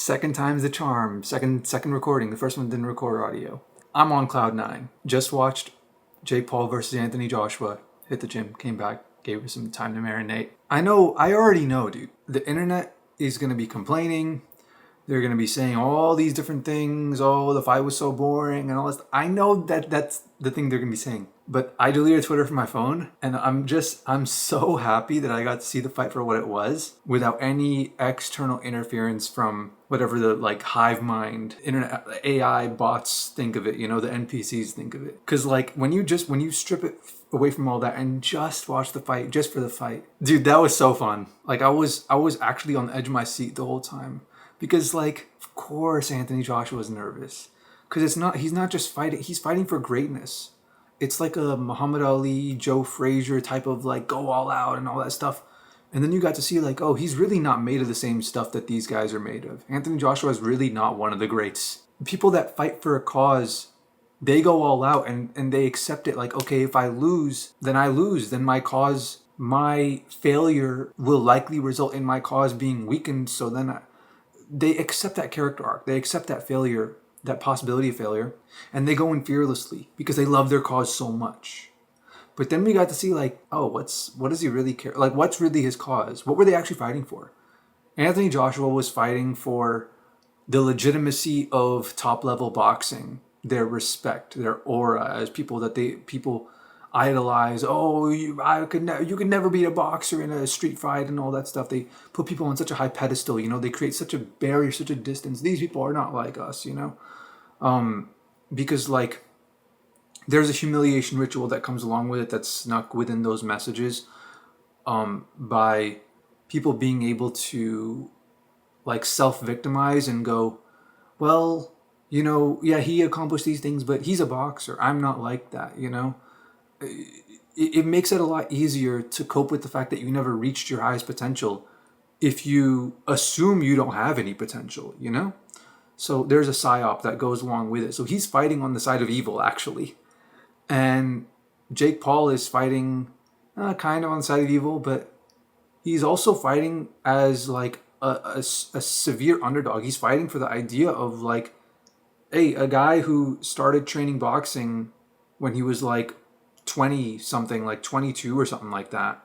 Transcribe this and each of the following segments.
Second time's the charm. Second recording. The first one didn't record audio. I'm on cloud 9. Just watched Jake Paul versus Anthony Joshua. Hit the gym, came back, gave it some time to marinate. I already know, dude. The internet is going to be complaining. They're going to be saying all these different things. Oh, the fight was so boring and all this. I know that's the thing they're going to be saying. But I deleted Twitter from my phone, and I'm so happy that I got to see the fight for what it was without any external interference from whatever the like hive mind internet AI bots think of it, the NPCs think of it. Because like when you strip it away from all that and just watch the fight just for the fight, dude, that was so fun. Like I was actually on the edge of my seat the whole time. Because, like, of course Anthony Joshua was nervous. Because he's not just fighting, he's fighting for greatness. It's like a Muhammad Ali, Joe Frazier type of, like, go all out and all that stuff. And then you got to see, like, oh, he's really not made of the same stuff that these guys are made of. Anthony Joshua is really not one of the greats. People that fight for a cause, they go all out and they accept it. Like, okay, if I lose, then I lose. Then my failure will likely result in my cause being weakened. So then they accept that character arc. They accept that failure, that possibility of failure, and they go in fearlessly because they love their cause so much. But then we got to see, like, oh, what does he really care? Like, what's really his cause? What were they actually fighting for? Anthony Joshua was fighting for the legitimacy of top-level boxing, their respect, their aura as people idolize. Oh, you could never beat a boxer in a street fight and all that stuff. They put people on such a high pedestal, they create such a barrier, such a distance. These people are not like us, because like there's a humiliation ritual that comes along with it that's snuck within those messages, by people being able to like self-victimize and go, well, yeah, he accomplished these things, but he's a boxer. I'm not like that, It makes it a lot easier to cope with the fact that you never reached your highest potential if you assume you don't have any potential, So there's a psyop that goes along with it. So he's fighting on the side of evil, actually. And Jake Paul is fighting kind of on the side of evil, but he's also fighting as like a severe underdog. He's fighting for the idea of like, hey, a guy who started training boxing when he was like 20 something, like 22 or something like that,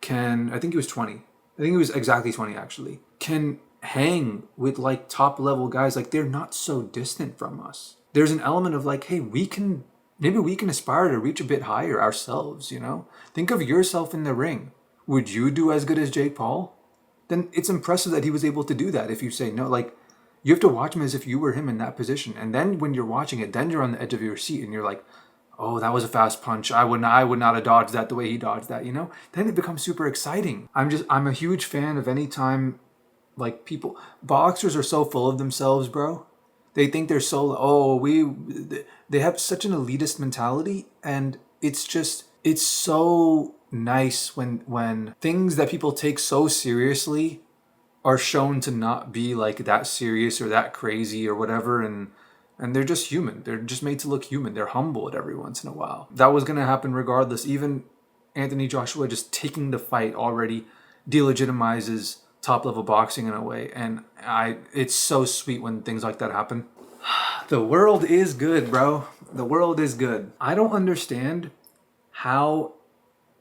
I think he was 20. I think he was exactly 20 actually, can hang with like top level guys. Like they're not so distant from us. There's an element of like, hey, maybe we can aspire to reach a bit higher ourselves, Think of yourself in the ring. Would you do as good as Jake Paul? Then it's impressive that he was able to do that. If you say no, like you have to watch him as if you were him in that position. And then when you're watching it, then you're on the edge of your seat and you're like, oh, that was a fast punch. I would not have dodged that the way he dodged that, Then it becomes super exciting. I'm a huge fan of any time, like boxers are so full of themselves, bro. They think they're so, they have such an elitist mentality. And it's so nice when things that people take so seriously are shown to not be like that serious or that crazy or whatever. And they're just human. They're just made to look human. They're humbled every once in a while. That was going to happen regardless. Even Anthony Joshua just taking the fight already delegitimizes top-level boxing in a way. And it's so sweet when things like that happen. The world is good, bro. The world is good. I don't understand how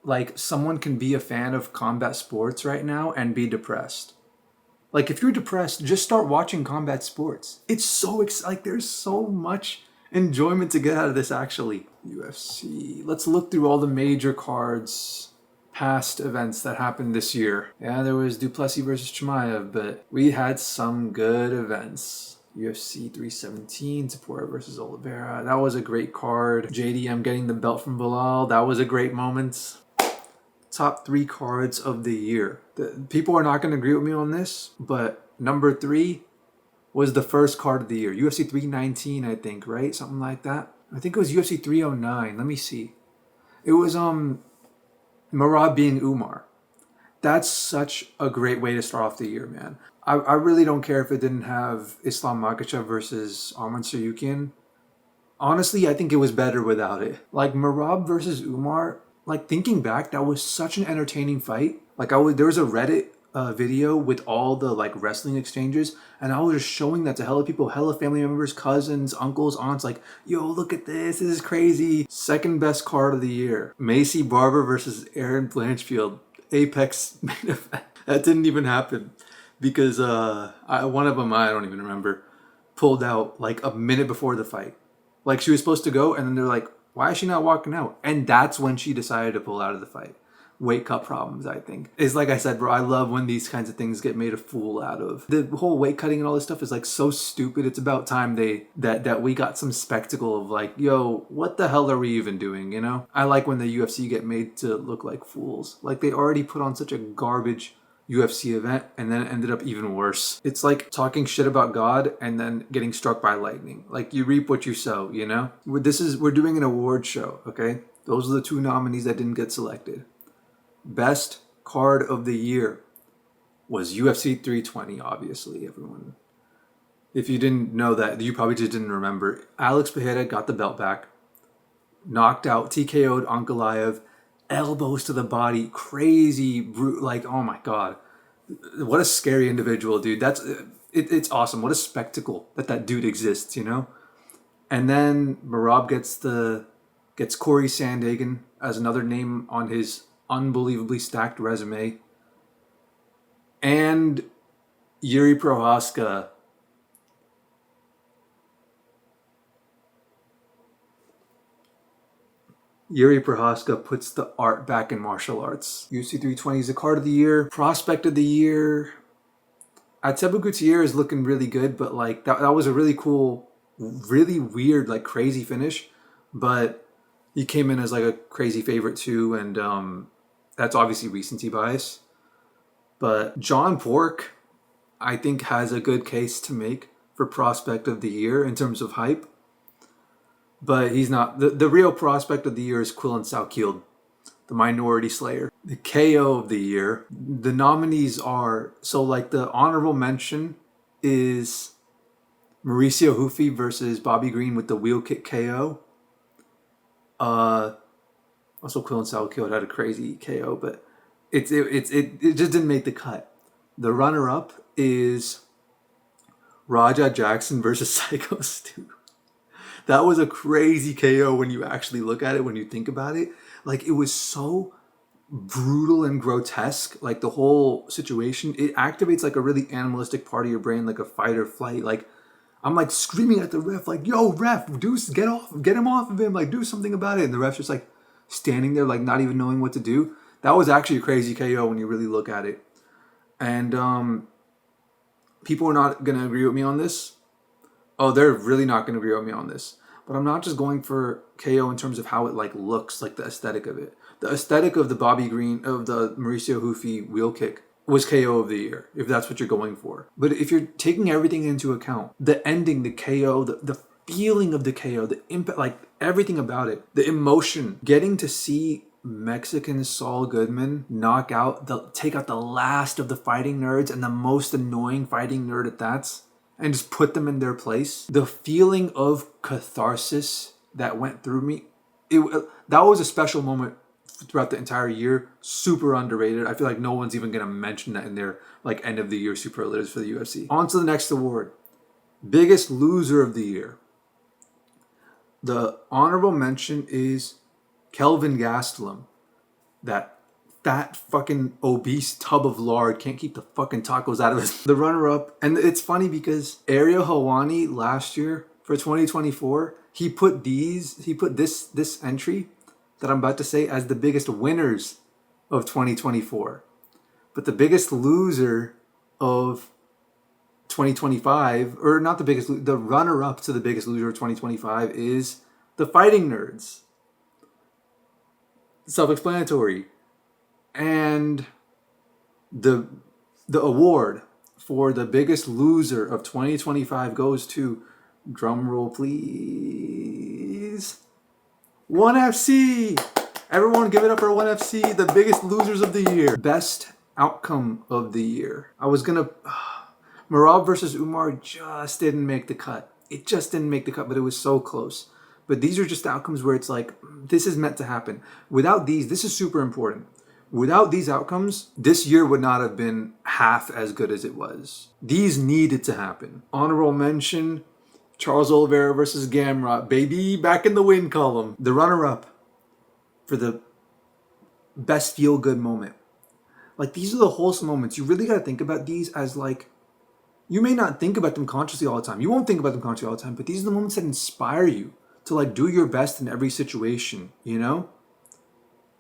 like someone can be a fan of combat sports right now and be depressed. Like, if you're depressed, just start watching combat sports. It's so like there's so much enjoyment to get out of this, actually. UFC. Let's look through all the major cards, past events that happened this year. Yeah, there was Plessis versus Chimaev, but we had some good events. UFC 317, topuria versus olivera. That was a great card. JDM getting the belt from Bilal. That was a great moment. Top 3 cards of the year. People are not going to agree with me on this, but number 3 was the first card of the year. UFC 319, I think, right? Something like that. I think it was UFC 309. Let me see. It was Merab being Umar. That's such a great way to start off the year, man. I really don't care if it didn't have Islam Makhachev versus Arman Tsaryukian. Honestly, I think it was better without it. Like Merab versus Umar, like thinking back, that was such an entertaining fight. Like there was a Reddit video with all the like wrestling exchanges, and I was just showing that to hella people, hella family members, cousins, uncles, aunts, like, yo, look at this is crazy. Second best card of the year, Macy Barber versus Aaron Blanchfield, Apex main event. That didn't even happen because one of them, I don't even remember, pulled out like a minute before the fight. Like she was supposed to go, and then they're like, why is she not walking out? And that's when she decided to pull out of the fight. Weight cut problems, I think. It's like I said, bro, I love when these kinds of things get made a fool out of. The whole weight cutting and all this stuff is like so stupid. It's about time that we got some spectacle of like, yo, what the hell are we even doing, you know? I like when the UFC get made to look like fools. Like they already put on such a garbage UFC event, and then it ended up even worse. It's like talking shit about God and then getting struck by lightning. Like you reap what you sow, you know? We're doing an award show, okay? Those are the two nominees that didn't get selected. Best card of the year was UFC 320, obviously, everyone. If you didn't know that, you probably just didn't remember. Alex Pereira got the belt back, knocked out, TKO'd Ankaliev, elbows to the body, crazy, like, oh my God. What a scary individual, dude. It's awesome. What a spectacle that dude exists, you know? And then Merab gets Corey Sandhagen as another name on his unbelievably stacked resume. And Jiri Prochazka puts the art back in martial arts. UFC 320 is the card of the year. Prospect of the year. Ateba Gautier is looking really good, but like that was a really cool, really weird, like crazy finish. But he came in as like a crazy favorite too, and that's obviously recency bias. But John Pork, I think, has a good case to make for prospect of the year in terms of hype. But he's not. The real prospect of the year is Quillan Salkilld, the minority slayer. The KO of the year, the nominees are, so like the honorable mention is Mauricio Hufi versus Bobby Green with the wheel kick KO. Also Quillan Salkilld had a crazy KO, but it just didn't make the cut. The runner-up is Raja Jackson versus Psycho Stu. That was a crazy KO when you actually look at it, when you think about it. Like, it was so brutal and grotesque, like the whole situation. It activates like a really animalistic part of your brain, like a fight or flight. Like, I'm like screaming at the ref, like, yo, ref, get him off of him, like, do something about it. And the ref's just like standing there, like not even knowing what to do. That was actually a crazy KO when you really look at it. And people are not going to agree with me on this. Oh, they're really not going to agree with me on this. But I'm not just going for KO in terms of how it like looks, like the aesthetic of it. The aesthetic of the Bobby Green, of the Mauricio Hufi wheel kick was KO of the year, if that's what you're going for. But if you're taking everything into account, the ending, the KO, the feeling of the KO, the impact, like everything about it, the emotion, getting to see Mexican Saul Goodman take out the last of the fighting nerds and the most annoying fighting nerd at that, and just put them in their place. The feeling of catharsis that went through me, that was a special moment throughout the entire year. Super underrated. I feel like no one's even going to mention that in their like end of the year superlatives for the UFC. On to the next award. Biggest loser of the year. The honorable mention is Kelvin Gastelum. That fat fucking obese tub of lard can't keep the fucking tacos out of his. The runner-up, and it's funny because Ariel Helwani last year for 2024, he put this entry that I'm about to say as the biggest winners of 2024. But the biggest loser of 2025, or not the biggest, the runner-up to the biggest loser of 2025 is the Fighting Nerds. Self-explanatory. And the award for the biggest loser of 2025 goes to, drumroll please, 1FC. Everyone give it up for 1FC, the biggest losers of the year. Best outcome of the year. I was gonna, Merab versus Umar just didn't make the cut. It just didn't make the cut, but it was so close. But these are just outcomes where it's like, this is meant to happen. Without these, this is super important. Without these outcomes, this year would not have been half as good as it was. These needed to happen. Honorable mention, Charles Oliveira versus Gamrot. Baby, back in the win column. The runner-up for the best feel-good moment. Like, these are the wholesome moments. You really got to think about these as, like, you may not think about them consciously all the time. You won't think about them consciously all the time, but these are the moments that inspire you to, like, do your best in every situation, you know?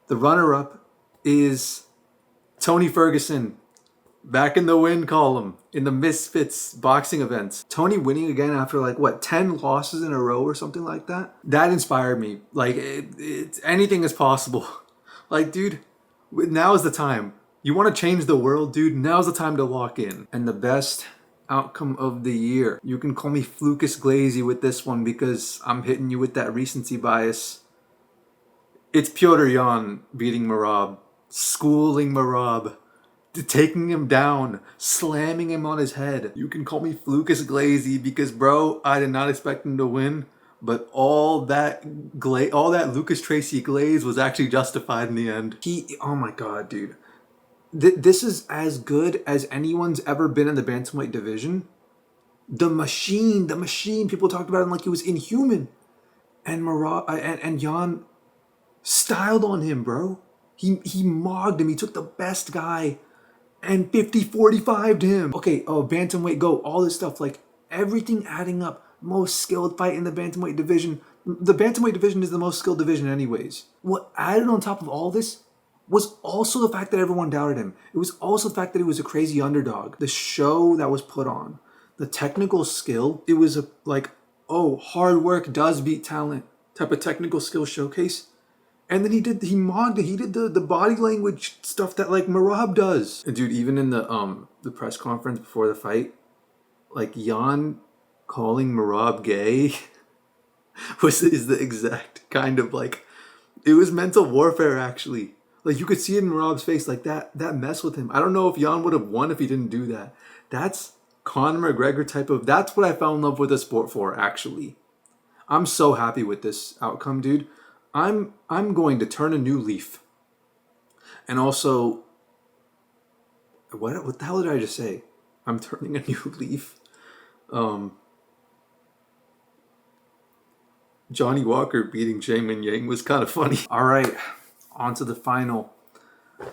The runner-up is Tony Ferguson, back in the win column in the Misfits boxing events. Tony winning again after, like, what, 10 losses in a row or something like that? That inspired me. Like, anything is possible. Like, dude, now is the time. You want to change the world, dude? Now's the time to lock in. And the best outcome of the year. You can call me Flucus Glazy with this one because I'm hitting you with that recency bias. It's Petr Yan beating Merab, schooling Merab, taking him down, slamming him on his head. You can call me Flucus Glazy because, bro, I did not expect him to win, but all that Lucas Tracy glaze was actually justified in the end. Oh my god, dude. This is as good as anyone's ever been in the bantamweight division. The machine. People talked about him like he was inhuman, and and Yan styled on him, bro. He mogged him. He took the best guy and 50-45'd him. Okay, bantamweight go, all this stuff, like everything adding up. Most skilled fight in the bantamweight division. The bantamweight division is the most skilled division anyways. What added on top of all this was also the fact that everyone doubted him. It was also the fact that he was a crazy underdog. The show that was put on, the technical skill, it was hard work does beat talent type of technical skill showcase. And then he mogged it. He did the body language stuff that, like, Merab does. And dude, even in the press conference before the fight, like, Yan calling Merab gay is the exact kind of, like, it was mental warfare actually. Like, you could see it in Merab's face, like that mess with him. I don't know if Yan would have won if he didn't do that. That's Conor McGregor type of, that's what I fell in love with the sport for, actually. I'm so happy with this outcome, dude. I'm going to turn a new leaf. And also, what the hell did I just say? I'm turning a new leaf. Johnny Walker beating Jamin Yang was kind of funny. All right, on to the final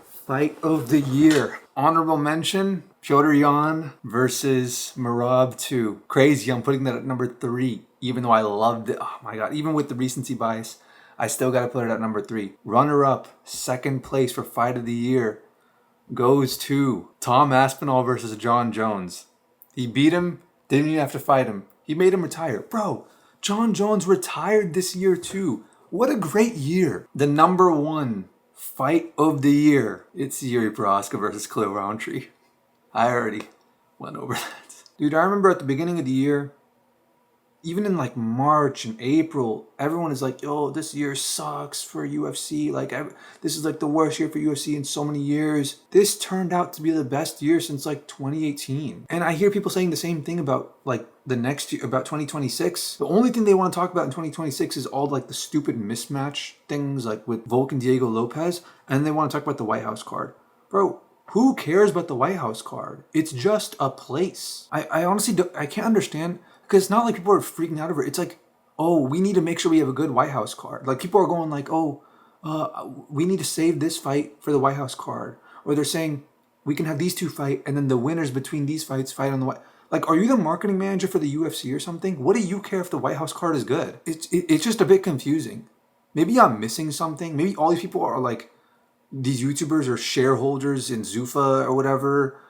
fight of the year. Honorable mention, Petr Yan versus Merab 2. Crazy, I'm putting that at number 3, even though I loved it. Oh my god, even with the recency bias, I still got to put it at number 3. Runner-up, second place for fight of the year, goes to Tom Aspinall versus John Jones. He beat him, didn't even have to fight him. He made him retire. Bro, John Jones retired this year too. What a great year. The number 1 fight of the year, it's Jiri Prochazka versus Khalil Roundtree. I already went over that. Dude, I remember at the beginning of the year, even in like March and April, everyone is like, yo, this year sucks for UFC. Like, this is like the worst year for UFC in so many years. This turned out to be the best year since like 2018. And I hear people saying the same thing about like the next year, about 2026. The only thing they want to talk about in 2026 is all like the stupid mismatch things like with Volk and Diego Lopez. And they want to talk about the White House card. Bro, who cares about the White House card? It's just a place. I honestly I can't understand. Because it's not like people are freaking out over it. It's like, oh, we need to make sure we have a good White House card. Like, people are going like, oh, we need to save this fight for the White House card. Or they're saying, we can have these two fight, and then the winners between these fights fight on the White... Like, are you the marketing manager for the UFC or something? What do you care if the White House card is good? It's just a bit confusing. Maybe I'm missing something. Maybe all these people are like, these YouTubers are shareholders in Zuffa or whatever.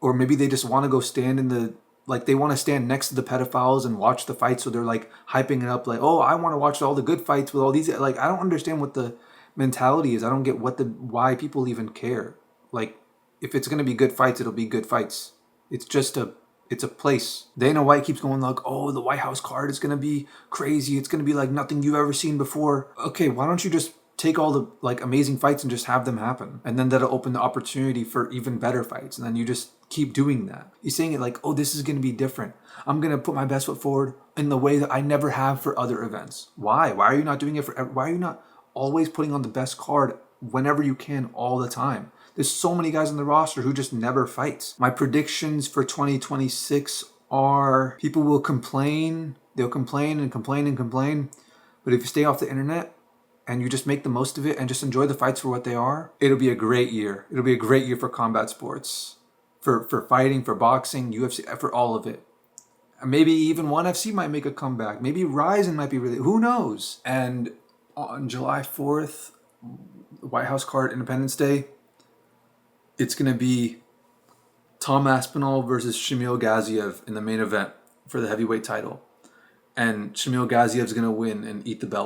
Or maybe they just want to go stand in the... Like, they want to stand next to the pedophiles and watch the fights, so they're, like, hyping it up, like, oh, I want to watch all the good fights with all these... Like, I don't understand what the mentality is. I don't get why people even care. Like, if it's going to be good fights, it'll be good fights. It's just it's a place. Dana White keeps going like, oh, the White House card is going to be crazy. It's going to be like nothing you've ever seen before. Okay, why don't you just take all the, like, amazing fights and just have them happen? And then that'll open the opportunity for even better fights. And then you just... keep doing that. You're saying it like, oh, this is going to be different. I'm going to put my best foot forward in the way that I never have for other events. Why? Why are you not doing it for... Why are you not always putting on the best card whenever you can, all the time. There's so many guys on the roster who just never fight. My predictions for 2026 are people will complain. They'll complain and complain and complain. But if you stay off the internet and you just make the most of it and just enjoy the fights for what they are, it'll be a great year. It'll be a great year for combat sports, for fighting, for boxing, UFC, for all of it. Maybe even ONE FC might make a comeback. Maybe Ryzen might be really, who knows? And on July 4th, White House card, Independence Day, it's going to be Tom Aspinall versus Shamil Gaziev in the main event for the heavyweight title. And Shamil Gaziev's going to win and eat the belt.